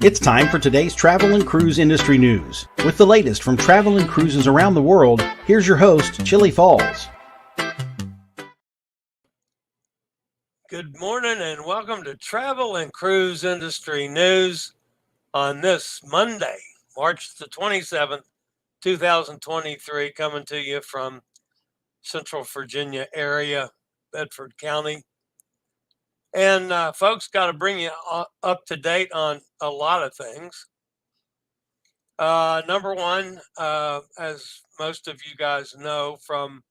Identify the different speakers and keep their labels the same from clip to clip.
Speaker 1: It's time for today's travel and cruise industry news. With the latest from travel and cruises around the world, here's your host, Chillie Falls.
Speaker 2: Good morning and welcome to Travel and Cruise Industry News on this Monday, March the 27th, 2023, coming to you from Central Virginia area, Bedford County. And folks, got to bring you up to date on a lot of things. Number one, as most of you guys know from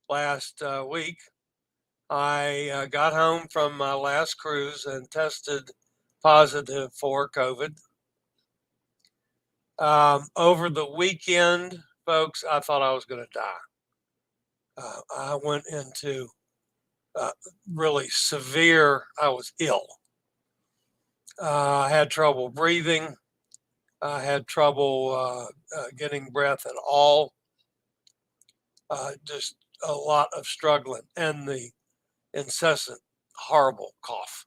Speaker 2: last week, I got home from my last cruise and tested positive for COVID. Over the weekend, folks, I thought I was going to die. I went into really severe, I was ill. I had trouble breathing. I had trouble getting breath at all. Just a lot of struggling and the incessant, horrible cough.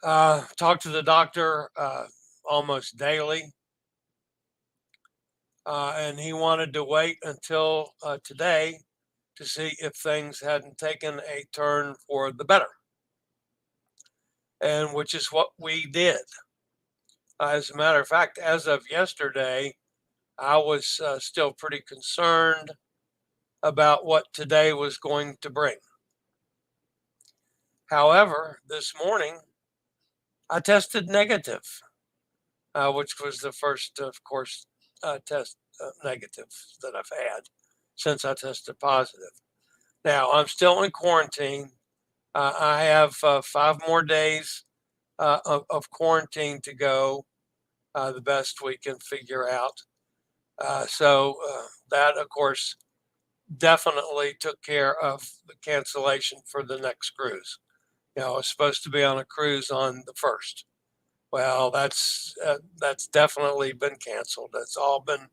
Speaker 2: Talked to the doctor almost daily. And he wanted to wait until today to see if things hadn't taken a turn for the better, and which is what we did. As a matter of fact, as of yesterday, I was still pretty concerned about what today was going to bring. However, this morning, I tested negative, which was the first, of course, test negative that I've had since I tested positive. Now, I'm still in quarantine. I have 5 more days of quarantine to go, the best we can figure out. So that, of course, definitely took care of the cancellation for the next cruise. You know, I was supposed to be on a cruise on the 1st. Well, that's definitely been canceled. That's all been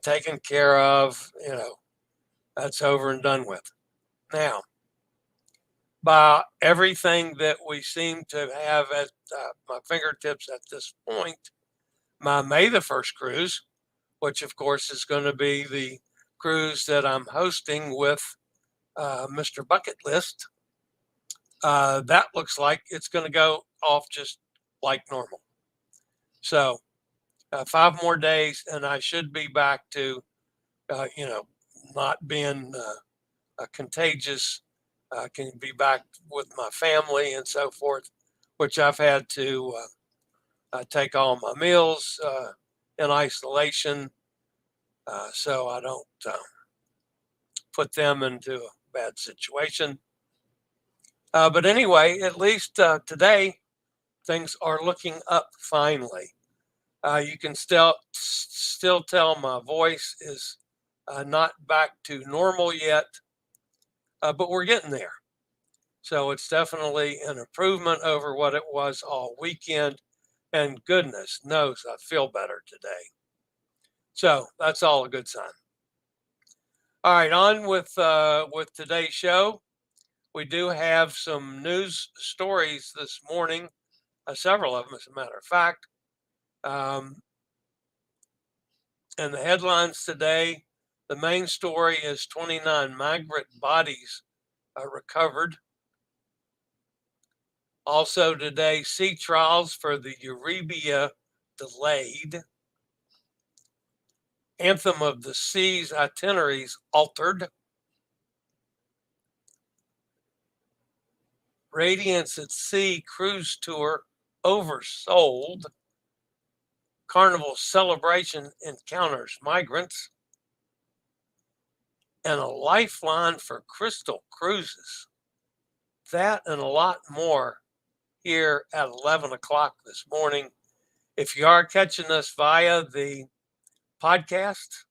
Speaker 2: taken care of. You know, that's over and done with. Now, by everything that we seem to have at my fingertips at this point, my May the 1st cruise, which of course is going to be the cruise that I'm hosting with Mr. Bucket List, that looks like it's going to go off just like normal. So 5 more days and I should be back to, not being contagious. I can be back with my family and so forth, which I've had to take all my meals in isolation so I don't put them into a bad situation. But anyway, at least today, things are looking up finally. You can still tell my voice is not back to normal yet, but we're getting there. So it's definitely an improvement over what it was all weekend. And goodness knows I feel better today. So that's all a good sign. All right, on with today's show. We do have some news stories this morning, several of them, as a matter of fact. And the headlines today, the main story is 29 migrant bodies recovered. Also today, sea trials for the Euribia delayed. Anthem of the Seas itineraries altered. Radiance at Sea cruise tour oversold. Carnival celebration encounters migrants. And a lifeline for Crystal Cruises. That and a lot more here at 11 o'clock this morning. If you are catching us via the podcast,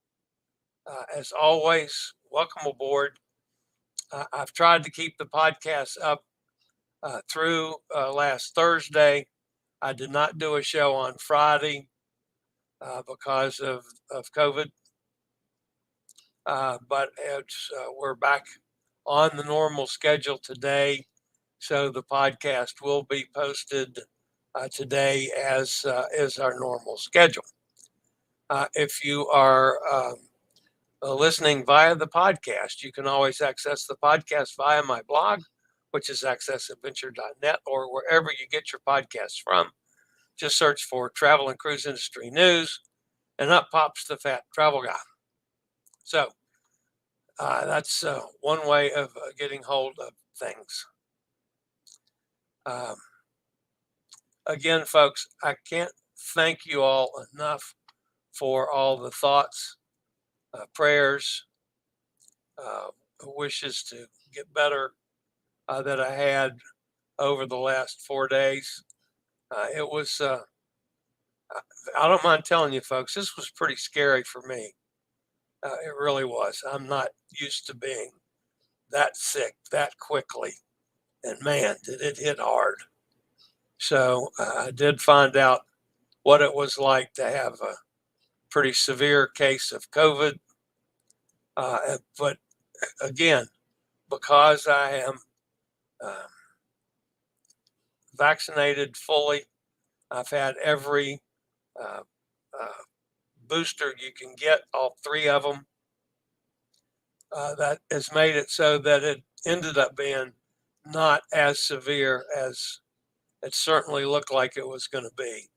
Speaker 2: as always, welcome aboard. I've tried to keep the podcast up through last Thursday. I did not do a show on Friday because of COVID. But we're back on the normal schedule today. So the podcast will be posted today as is our normal schedule. If you are listening via the podcast, you can always access the podcast via my blog, which is accessadventure.net, or wherever you get your podcasts from. Just search for Travel and Cruise Industry News, and up pops the Fat Travel Guy. So that's one way of getting hold of things. Again, folks, I can't thank you all enough for all the thoughts, prayers, wishes to get better that I had over the last 4 days. It was, I don't mind telling you, folks, this was pretty scary for me. It really was. I'm not used to being that sick that quickly. And man, did it hit hard. So I did find out what it was like to have a pretty severe case of COVID. But again, because I am vaccinated fully, I've had every booster you can get, all 3 of them. That has made it so that it ended up being not as severe as it certainly looked like it was going to be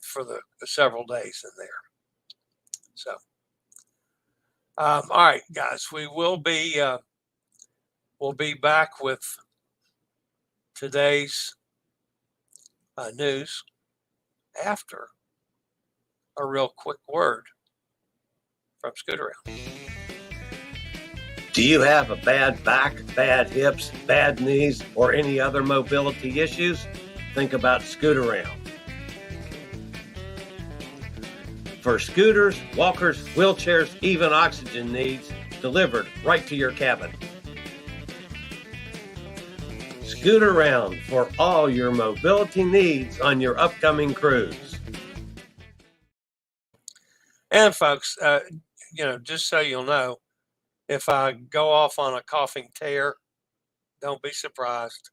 Speaker 2: for the several days in there. So, all right, guys, we'll be back with today's news after a real quick word from Scooter Around.
Speaker 3: Do you have a bad back, bad hips, bad knees, or any other mobility issues? Think about Scooter Around. For scooters, walkers, wheelchairs, even oxygen needs, delivered right to your cabin. Scooter Around for all your mobility needs on your upcoming cruise.
Speaker 2: And folks, just so you'll know, if I go off on a coughing tear, don't be surprised.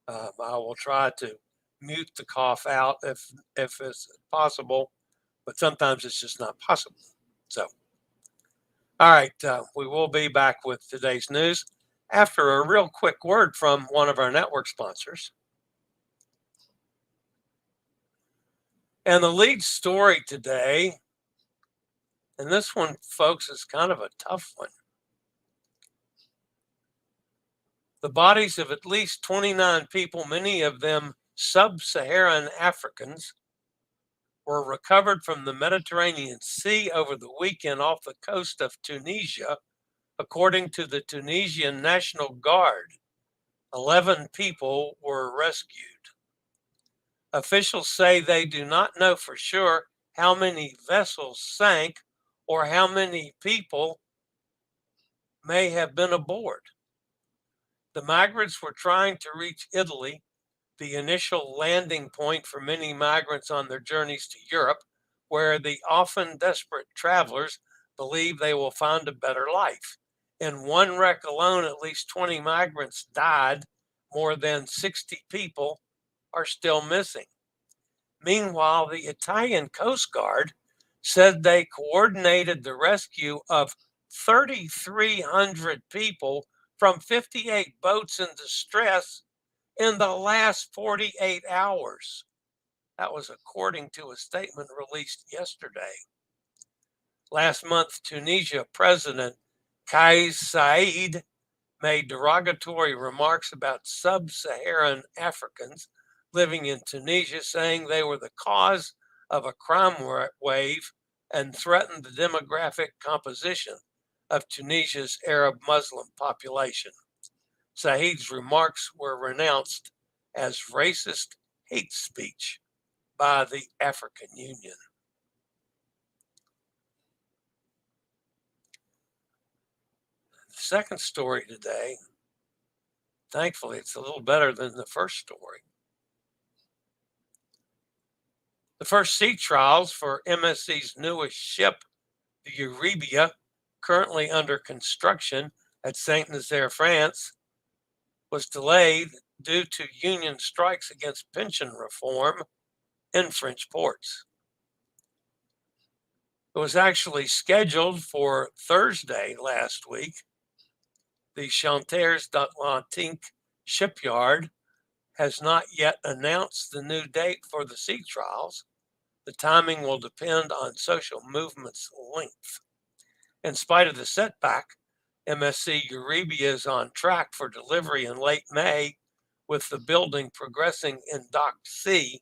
Speaker 2: I will try to mute the cough out if it's possible, but sometimes it's just not possible. So, all right, we will be back with today's news after a real quick word from one of our network sponsors. And the lead story today, and this one, folks, is kind of a tough one. The bodies of at least 29 people, many of them sub-Saharan Africans, were recovered from the Mediterranean Sea over the weekend off the coast of Tunisia, according to the Tunisian National Guard. 11 people were rescued. Officials say they do not know for sure how many vessels sank or how many people may have been aboard. The migrants were trying to reach Italy, the initial landing point for many migrants on their journeys to Europe, where the often desperate travelers believe they will find a better life. In one wreck alone, at least 20 migrants died. More than 60 people are still missing. Meanwhile, the Italian Coast Guard said they coordinated the rescue of 3,300 people from 58 boats in distress in the last 48 hours. That was according to a statement released yesterday. Last month, Tunisia President Kais Saied made derogatory remarks about sub-Saharan Africans living in Tunisia, saying they were the cause of a crime wave and threatened the demographic composition of Tunisia's Arab Muslim population. Said's remarks were renounced as racist hate speech by the African Union. The second story today, thankfully, it's a little better than the first story. The first sea trials for MSC's newest ship, the Euribia, currently under construction at Saint-Nazaire, France, was delayed due to union strikes against pension reform in French ports. It was actually scheduled for Thursday last week. The Chantiers d'Atlantique shipyard has not yet announced the new date for the sea trials. The timing will depend on social movement's length. In spite of the setback, MSC Euribia is on track for delivery in late May, with the building progressing in Dock C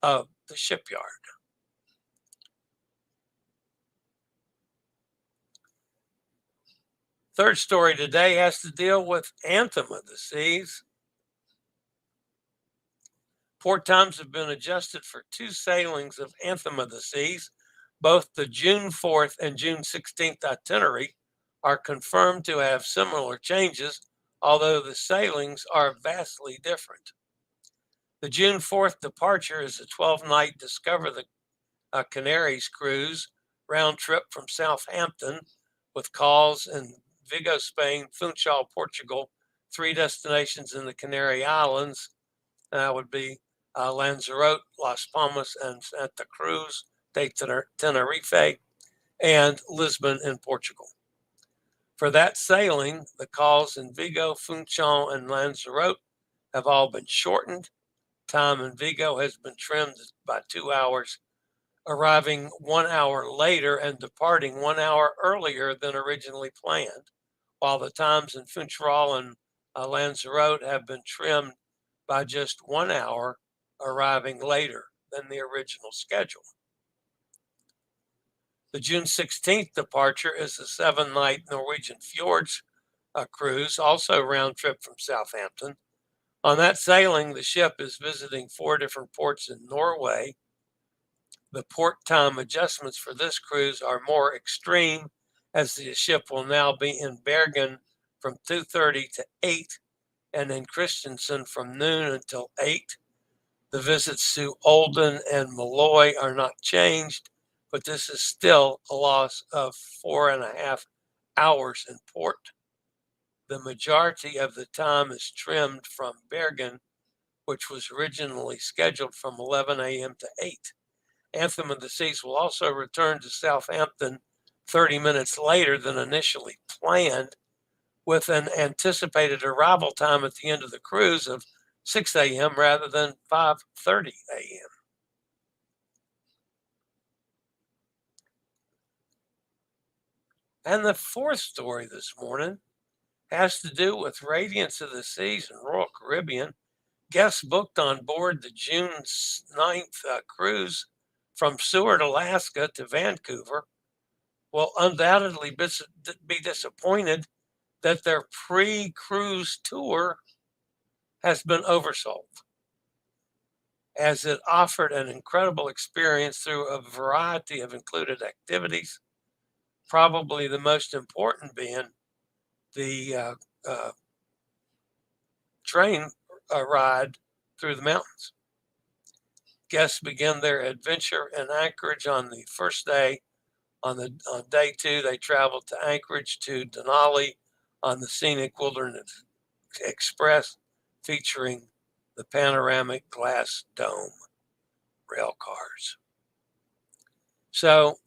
Speaker 2: of the shipyard. Third story today has to deal with Anthem of the Seas. Port times have been adjusted for 2 sailings of Anthem of the Seas. Both the June 4th and June 16th itinerary are confirmed to have similar changes, although the sailings are vastly different. The June 4th departure is a 12-night Discover the Canaries cruise, round trip from Southampton, with calls in Vigo, Spain, Funchal, Portugal, 3 destinations in the Canary Islands. That would be Lanzarote, Las Palmas, and Santa Cruz de Tenerife, and Lisbon in Portugal. For that sailing, the calls in Vigo, Funchal, and Lanzarote have all been shortened. Time in Vigo has been trimmed by 2 hours, arriving 1 hour later and departing 1 hour earlier than originally planned, while the times in Funchal and Lanzarote have been trimmed by just 1 hour, arriving later than the original schedule. The June 16th departure is a 7-night Norwegian Fjords cruise, also round trip from Southampton. On that sailing, the ship is visiting 4 different ports in Norway. The port time adjustments for this cruise are more extreme, as the ship will now be in Bergen from 2:30 to 8, and in Christiansand from noon until 8. The visits to Olden and Malloy are not changed, but this is still a loss of 4.5 hours in port. The majority of the time is trimmed from Bergen, which was originally scheduled from 11 a.m. to 8. Anthem of the Seas will also return to Southampton 30 minutes later than initially planned, with an anticipated arrival time at the end of the cruise of 6 a.m. rather than 5:30 a.m. And the fourth story this morning has to do with Radiance of the Seas and Royal Caribbean. Guests booked on board the June 9th cruise from Seward, Alaska to Vancouver will undoubtedly be disappointed that their pre-cruise tour has been oversold, as it offered an incredible experience through a variety of included activities, probably the most important being the train ride through the mountains. Guests begin their adventure in Anchorage on the first day. On day 2, they traveled to Anchorage to Denali on the Scenic Wilderness Express, featuring the panoramic glass dome rail cars. So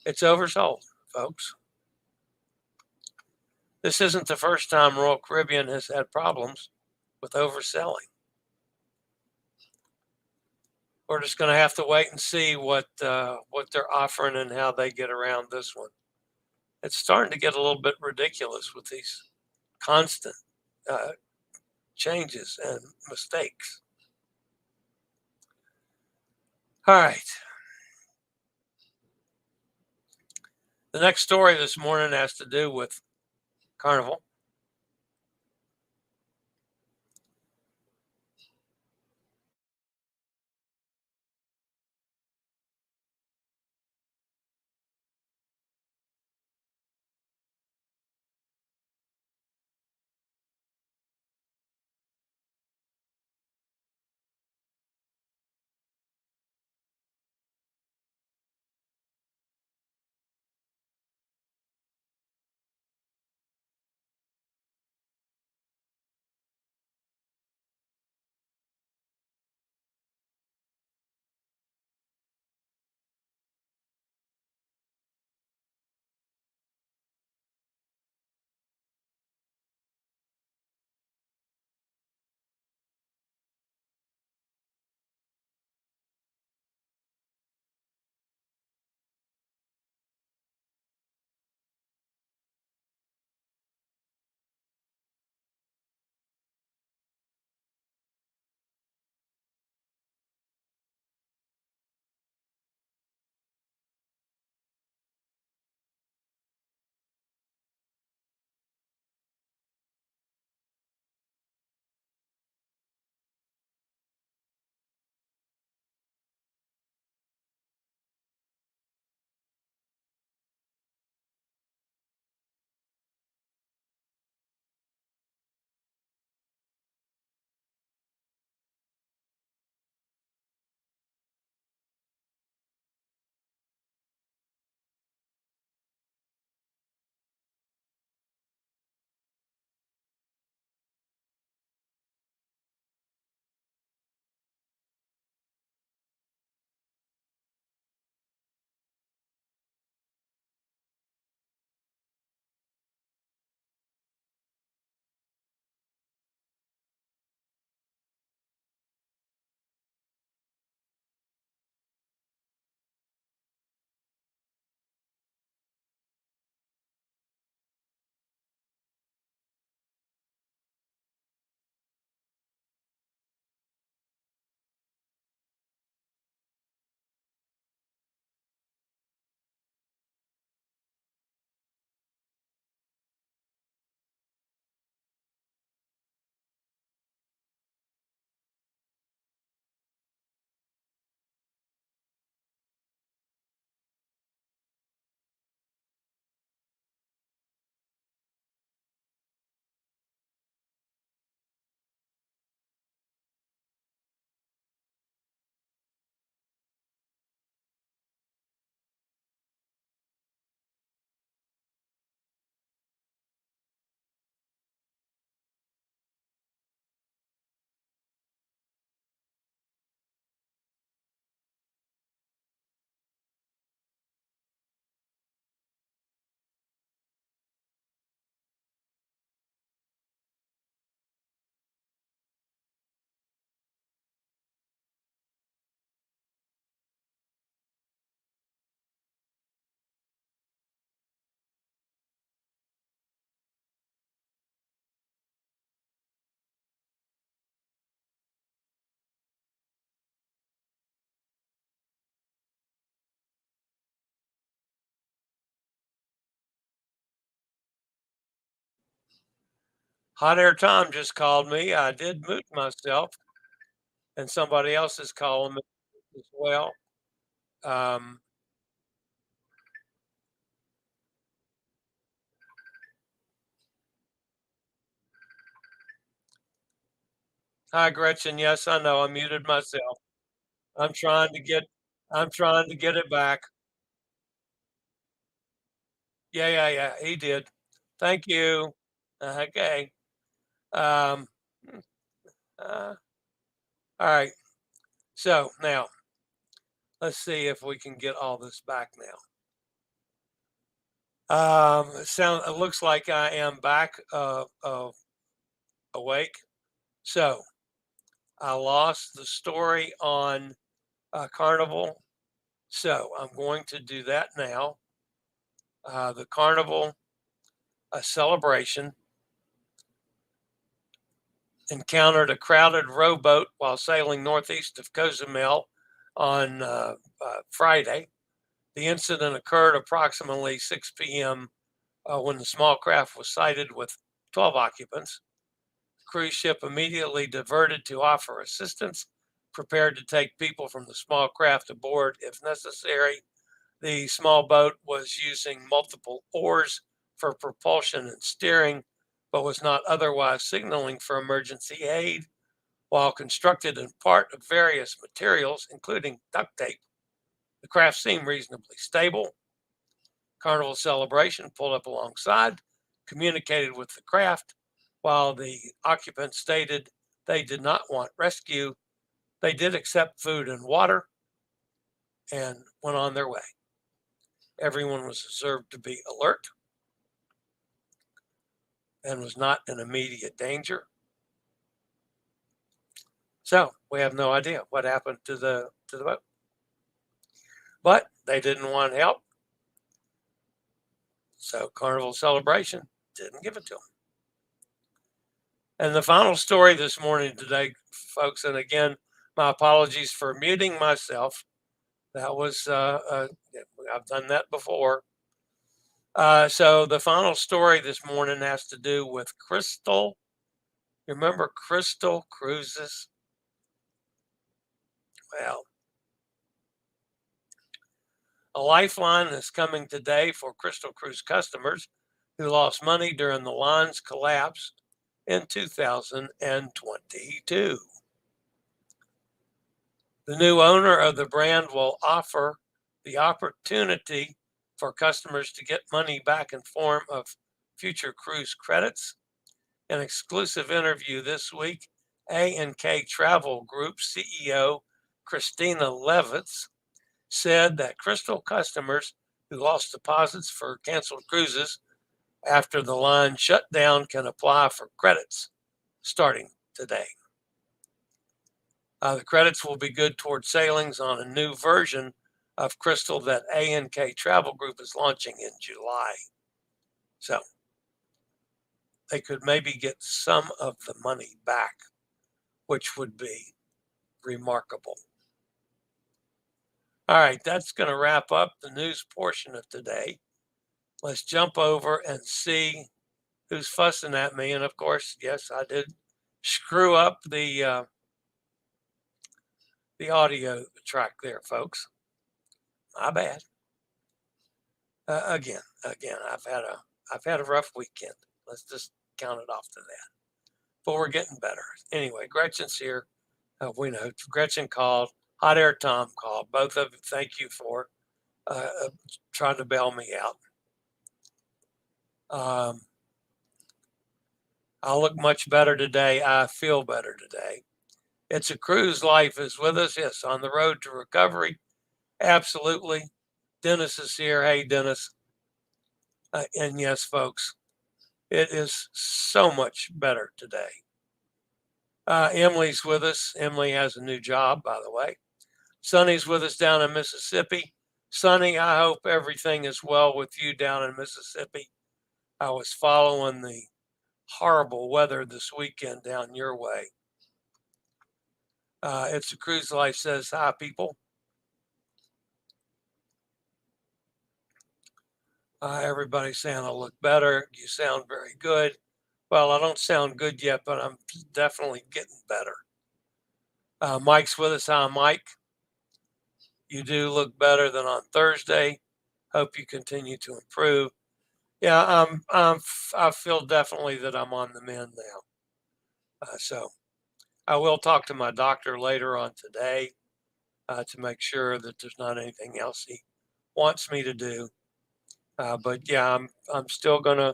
Speaker 2: it's oversold, folks. This isn't the first time Royal Caribbean has had problems with overselling. We're just going to have to wait and see what they're offering and how they get around this one. It's starting to get a little bit ridiculous with these constant changes and mistakes. All right. The next story this morning has to do with Carnival. Hot Air Tom just called me. I did mute myself, and somebody else is calling me as well. Um, Hi, Gretchen. Yes, I know. I muted myself. I'm trying to get I'm trying to get it back. Yeah. He did. Thank you. Okay. Um, uh, all right. So now let's see if we can get all this back now. It looks like I am back awake. So I lost the story on Carnival. So I'm going to do that now. The Carnival celebration encountered a crowded rowboat while sailing northeast of Cozumel on Friday. The incident occurred approximately 6 p.m. When the small craft was sighted with 12 occupants. The cruise ship immediately diverted to offer assistance, prepared to take people from the small craft aboard if necessary. The small boat was using multiple oars for propulsion and steering, but was not otherwise signaling for emergency aid. While constructed in part of various materials, including duct tape, the craft seemed reasonably stable. Carnival Celebration pulled up alongside, communicated with the craft. While the occupants stated they did not want rescue, they did accept food and water and went on their way. Everyone was observed to be alert and was not in immediate danger. So we have no idea what happened to the boat. But they didn't want help. So Carnival Celebration didn't give it to them. And the final story this morning today, folks, and again, my apologies for muting myself. That was, I've done that before. So the final story this morning has to do with Crystal. You remember Crystal Cruises? Well, a lifeline is coming today for Crystal Cruise customers who lost money during the line's collapse in 2022. The new owner of the brand will offer the opportunity for customers to get money back in form of future cruise credits. An exclusive interview this week, A&K Travel Group CEO Christina Levitz said that Crystal customers who lost deposits for canceled cruises after the line shut down can apply for credits starting today. The credits will be good toward sailings on a new version of Crystal that A&K Travel Group is launching in July. So they could maybe get some of the money back, which would be remarkable. All right, that's going to wrap up the news portion of today. Let's jump over and see who's fussing at me. And of course, yes, I did screw up the audio track there, folks. My bad. Again, I've had a rough weekend. Let's just count it off to that. But we're getting better. Anyway, Gretchen's here. We know Gretchen called. Hot Air Tom called. Both of you, thank you for trying to bail me out. I look much better today. I feel better today. It's a Cruise Life is with us. Yes, on the road to recovery. Absolutely. Dennis is here. Hey, Dennis. And yes, folks, it is so much better today. Emily's with us. Emily has a new job, by the way. Sonny's with us down in Mississippi. Sonny, I hope everything is well with you down in Mississippi. I was following the horrible weather this weekend down your way. It's a Cruise Life says hi, people. Everybody's saying I look better. You sound very good. Well, I don't sound good yet, but I'm definitely getting better. Mike's with us. Hi, Mike. You do look better than on Thursday. Hope you continue to improve. Yeah, I feel definitely that I'm on the mend now. So I will talk to my doctor later on today to make sure that there's not anything else he wants me to do. But yeah, I'm still gonna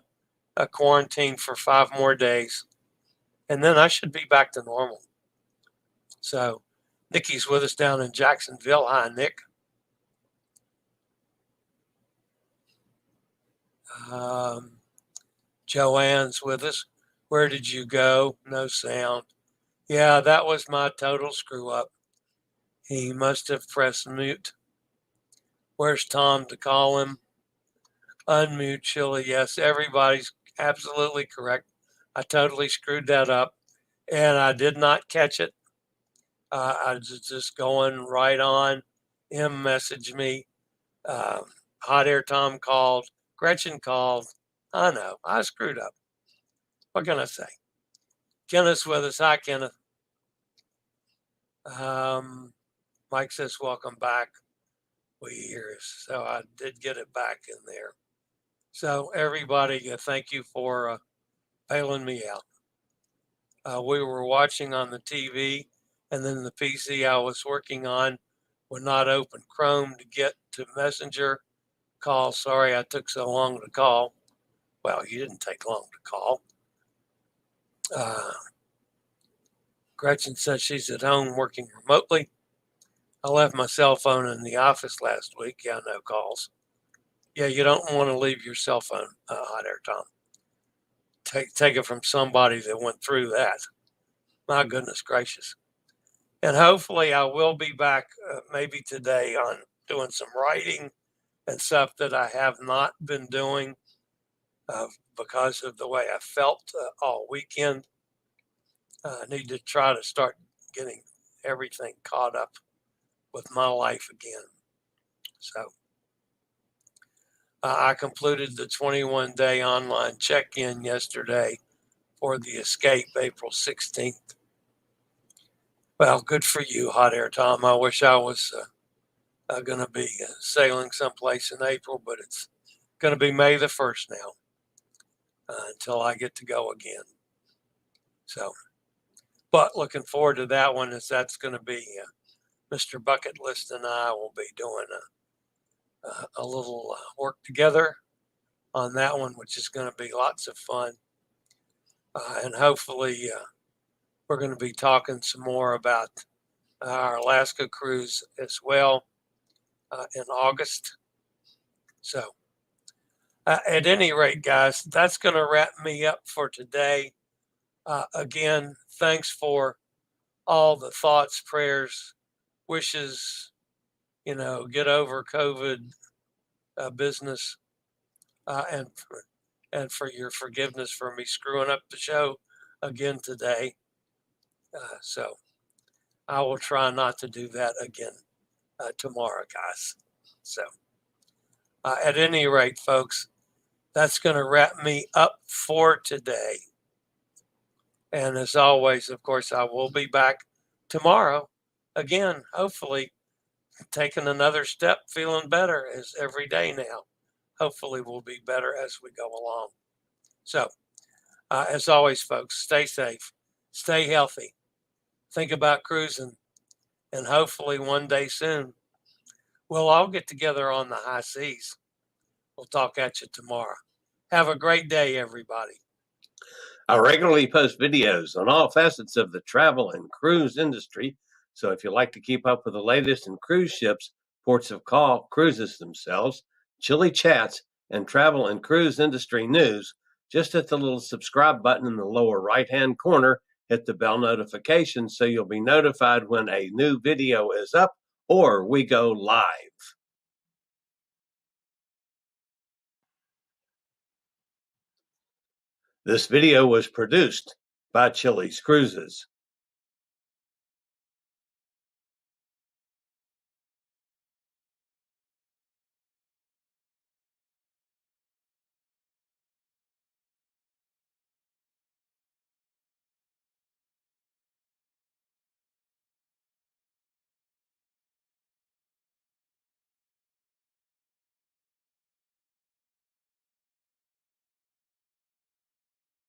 Speaker 2: quarantine for 5 more days, and then I should be back to normal. So Nikki's with us down in Jacksonville. Hi, Nick. Joanne's with us. Where did you go? No sound. Yeah, that was my total screw up. He must have pressed mute. Where's Tom to call him? Unmute Chillie. Yes, everybody's absolutely correct. I totally screwed that up, and I did not catch it. I was just going right on. M messaged me. Hot Air Tom called. Gretchen called. I know. I screwed up. What can I say? Kenneth's with us. Hi, Kenneth. Mike says, welcome back. We hear us. So I did get it back in there. So everybody, thank you for bailing me out. We were watching on the TV, and then the PC I was working on would not open Chrome to get to Messenger call. Sorry I took so long to call. Well, you didn't take long to call. Gretchen says she's at home working remotely. I left my cell phone in the office last week. Yeah, no calls. Yeah, you don't want to leave your cell phone, Hot Air Tom. Take it from somebody that went through that. My goodness gracious. And hopefully I will be back maybe today on doing some writing and stuff that I have not been doing because of the way I felt all weekend. I need to try to start getting everything caught up with my life again. So I completed the 21-day online check-in yesterday for the escape April 16th. Well, good for you, Hot Air Tom. I wish I was going to be sailing someplace in April, but it's going to be May the 1st now until I get to go again. So, but looking forward to that one, as that's going to be Mr. Bucket List and I will be doing a little work together on that one, which is going to be lots of fun. And hopefully we're going to be talking some more about our Alaska cruise as well in August. So at any rate, guys, that's going to wrap me up for today. Again, thanks for all the thoughts, prayers, wishes, get over COVID business, and for your forgiveness for me screwing up the show again today. So I will try not to do that again tomorrow, guys. So at any rate, folks, that's going to wrap me up for today. And as always, of course, I will be back tomorrow again, hopefully taking another step, feeling better as every day now. Hopefully we'll be better as we go along. So as always, folks, stay safe, stay healthy, think about cruising, and hopefully one day soon, we'll all get together on the high seas. We'll talk at you tomorrow. Have a great day, everybody.
Speaker 3: I regularly post videos on all facets of the travel and cruise industry. So if you'd like to keep up with the latest in cruise ships, ports of call, cruises themselves, Chillie chats, and travel and cruise industry news, just hit the little subscribe button in the lower right-hand corner, hit the bell notification so you'll be notified when a new video is up or we go live. This video was produced by Chillie's Cruises.